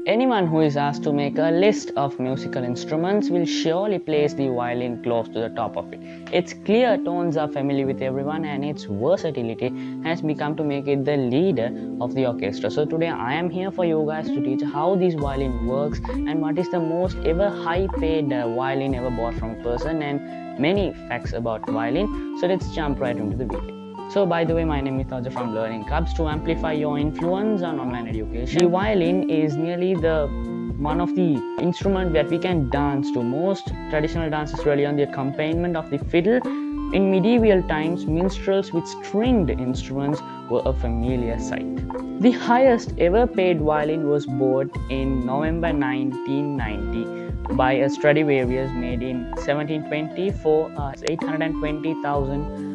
Anyone who is asked to make a list of musical instruments will surely place the violin close to the top of it. Its clear tones are familiar with everyone, and its versatility has become to make it the leader of the orchestra. So today I am here for you guys to teach how this violin works and what is the most ever high paid violin ever bought from a person, and many facts about violin. So let's jump right into the video. So by the way, my name is Taja from Learning Clubs to amplify your influence on online education. The violin is nearly the one of the instruments that we can dance to. Most traditional dances rely on the accompaniment of the fiddle. In medieval times, minstrels with stringed instruments were a familiar sight. The highest ever paid violin was bought in November 1990 by a Stradivarius made in 1720 for £820,000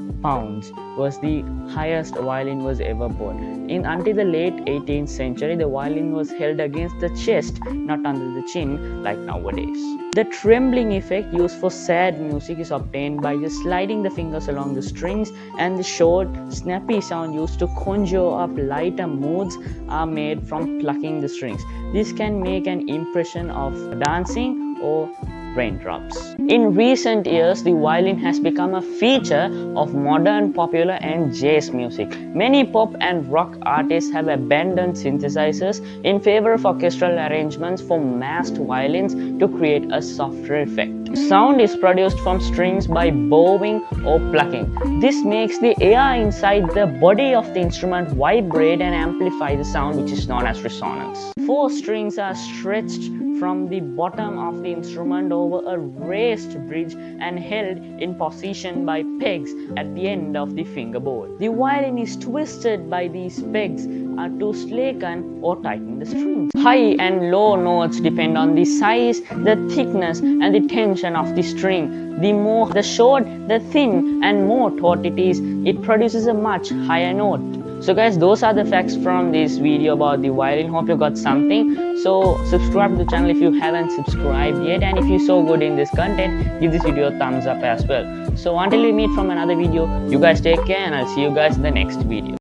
was the highest violin was ever bought. Until the late 18th century, the violin was held against the chest, not under the chin like nowadays. The trembling effect used for sad music is obtained by just sliding the fingers along the strings, and the short, snappy sound used to conjure up lighter moods are made from plucking the strings. This can make an impression of dancing or raindrops. In recent years, the violin has become a feature of modern, popular and jazz music. Many pop and rock artists have abandoned synthesizers in favor of orchestral arrangements for massed violins to create a softer effect. Sound is produced from strings by bowing or plucking. This makes the air inside the body of the instrument vibrate and amplify the sound, which is known as resonance. 4 strings are stretched from the bottom of the instrument over a raised bridge and held in position by pegs at the end of the fingerboard. The violin is twisted by these pegs to slacken or tighten the strings. High and low notes depend on the size, the thickness and the tension of the string. The short, the thin and more taut it is, it produces a much higher note. So guys, those are the facts from this video about the violin. Hope you got something. So subscribe to the channel if you haven't subscribed yet, and if you're so good in this content, give this video a thumbs up as well. So until we meet from another video, you guys take care, and I'll see you guys in the next video.